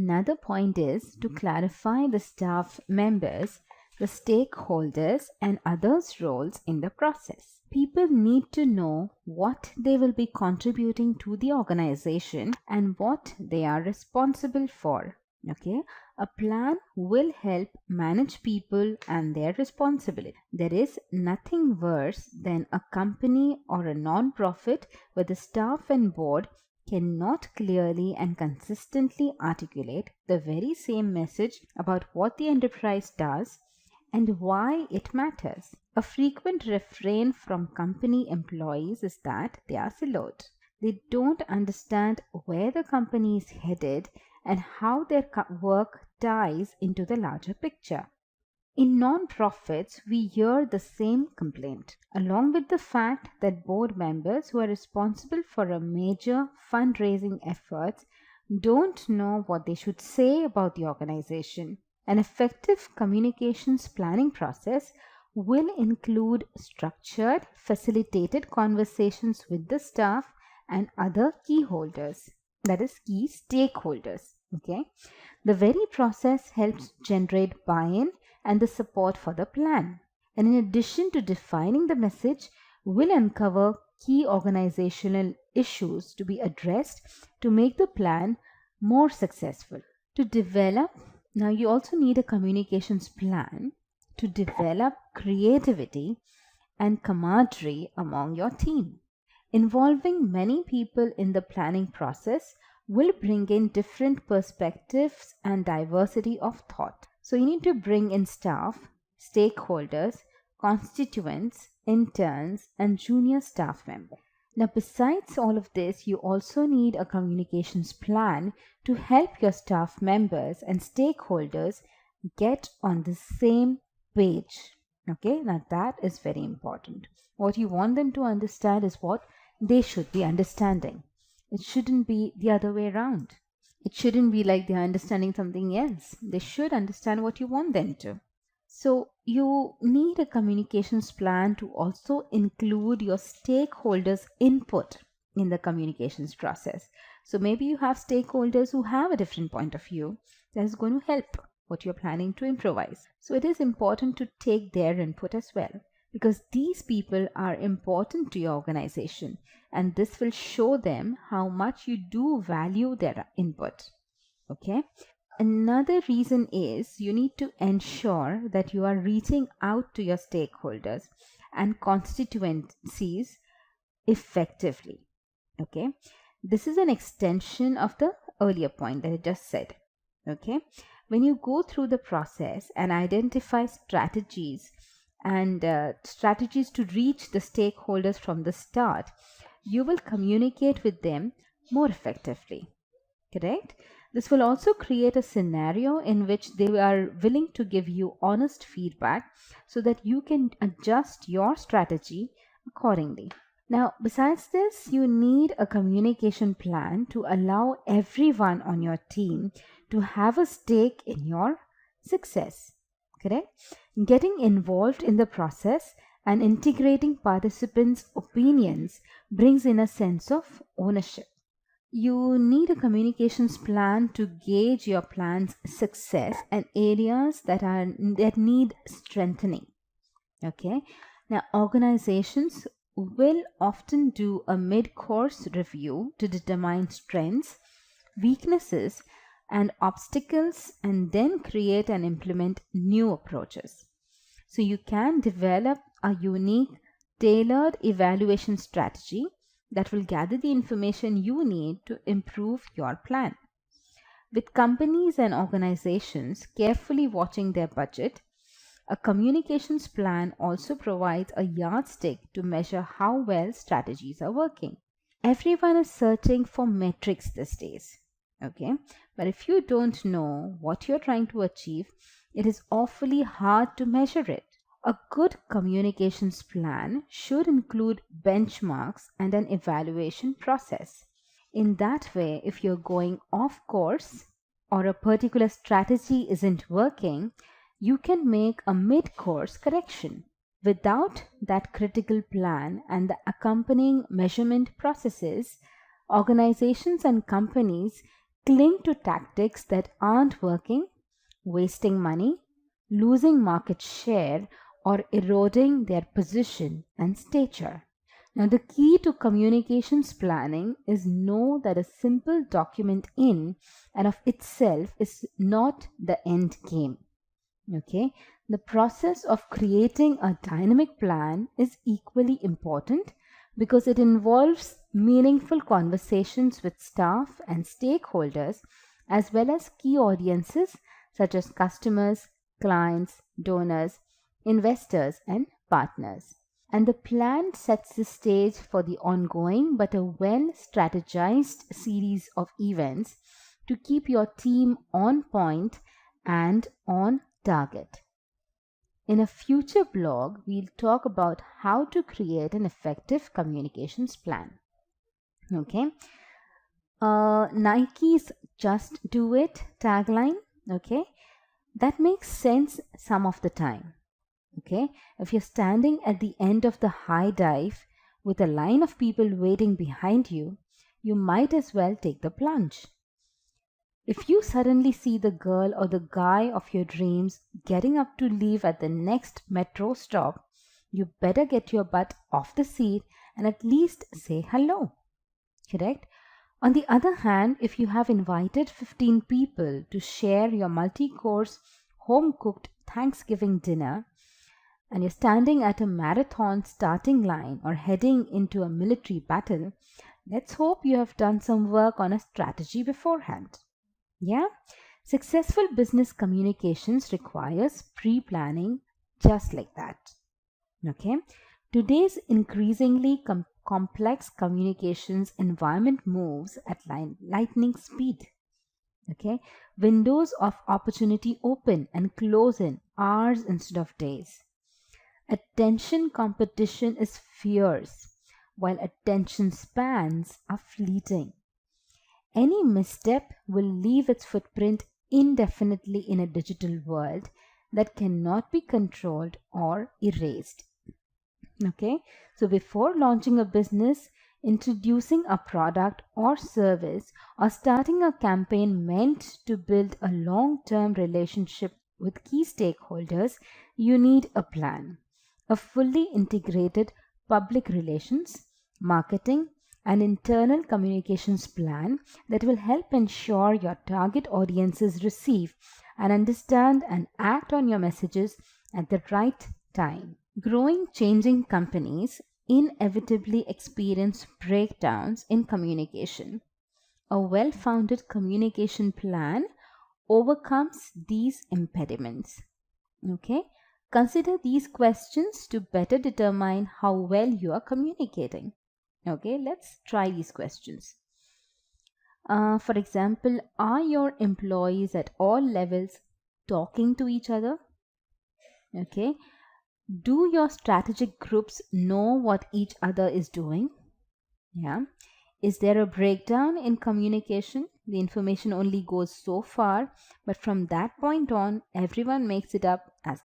Another point is to clarify the staff members, the stakeholders, and others' roles in the process. People need to know what they will be contributing to the organization and what they are responsible for. Okay, a plan will help manage people and their responsibility. There is nothing worse than a company or a non-profit where the staff and board cannot clearly and consistently articulate the very same message about what the enterprise does and why it matters. A frequent refrain from company employees is that they are siloed. They don't understand where the company is headed and how their work ties into the larger picture. In non-profits, we hear the same complaint, along with the fact that board members who are responsible for a major fundraising effort don't know what they should say about the organization. An effective communications planning process will include structured, facilitated conversations with the staff and other key holders, that is, key stakeholders. Okay, the very process helps generate buy-in and the support for the plan. And in addition to defining the message, will uncover key organizational issues to be addressed to make the plan more successful. To develop, now you also need a communications plan to develop creativity and camaraderie among your team. Involving many people in the planning process will bring in different perspectives and diversity of thought. So you need to bring in staff, stakeholders, constituents, interns, and junior staff members. Now, besides all of this, you also need a communications plan to help your staff members and stakeholders get on the same page. Okay, now that is very important. What you want them to understand is what they should be understanding. It shouldn't be the other way around. It shouldn't be like they're understanding something else. They should understand what you want them to. So you need a communications plan to also include your stakeholders' input in the communications process. So maybe you have stakeholders who have a different point of view that is going to help what you're planning to improvise. So it is important to take their input as well, because these people are important to your organization and this will show them how much you do value their input. Okay. Another reason is you need to ensure that you are reaching out to your stakeholders and constituencies effectively. Okay. This is an extension of the earlier point that I just said. Okay. When you go through the process and identify strategies to reach the stakeholders from the start, you will communicate with them more effectively. Correct? This will also create a scenario in which they are willing to give you honest feedback so that you can adjust your strategy accordingly. Now, besides this, you need a communication plan to allow everyone on your team to have a stake in your success. Correct? Getting involved in the process and integrating participants' opinions brings in a sense of ownership. You need a communications plan to gauge your plan's success and areas that need strengthening. Okay. Now, organizations will often do a mid-course review to determine strengths, weaknesses, and obstacles, and then create and implement new approaches. So you can develop a unique, tailored evaluation strategy that will gather the information you need to improve your plan. With companies and organizations carefully watching their budget, a communications plan also provides a yardstick to measure how well strategies are working. Everyone is searching for metrics these days. Okay, but if you don't know what you're trying to achieve, it is awfully hard to measure it. A good communications plan should include benchmarks and an evaluation process. In that way, if you're going off course or a particular strategy isn't working, you can make a mid-course correction. Without that critical plan and the accompanying measurement processes, organizations and companies cling to tactics that aren't working, wasting money, losing market share, or eroding their position and stature. Now, the key to communications planning is know that a simple document in and of itself is not the end game. Okay, the process of creating a dynamic plan is equally important because it involves meaningful conversations with staff and stakeholders as well as key audiences such as customers, clients, donors, investors, and partners. And the plan sets the stage for the ongoing but a well strategized series of events to keep your team on point and on target. In a future blog, we'll talk about how to create an effective communications plan. Okay. Nike's "Just Do It" tagline, okay, that makes sense some of the time. Okay, if you're standing at the end of the high dive with a line of people waiting behind you, you might as well take the plunge. If you suddenly see the girl or the guy of your dreams getting up to leave at the next metro stop, you better get your butt off the seat and at least say hello. Correct? On the other hand, if you have invited 15 people to share your multi-course home-cooked Thanksgiving dinner and you're standing at a marathon starting line or heading into a military battle, let's hope you have done some work on a strategy beforehand. Yeah, successful business communications requires pre-planning just like that. Okay, today's increasingly complex communications environment moves at lightning speed. Okay, windows of opportunity open and close in hours instead of days. Attention competition is fierce, while attention spans are fleeting. Any misstep will leave its footprint indefinitely in a digital world that cannot be controlled or erased. Okay, so before launching a business, introducing a product or service, or starting a campaign meant to build a long-term relationship with key stakeholders, you need a plan, a fully integrated public relations, marketing, and internal communications plan that will help ensure your target audiences receive and understand and act on your messages at the right time. Growing, changing companies inevitably experience breakdowns in communication. A well-founded communication plan overcomes these impediments. Okay? Consider these questions to better determine how well you are communicating. Okay, let's try these questions. For example, are your employees at all levels talking to each other? Okay, do your strategic groups know what each other is doing? Yeah. Is there a breakdown in communication? The information only goes so far, but from that point on, everyone makes it up as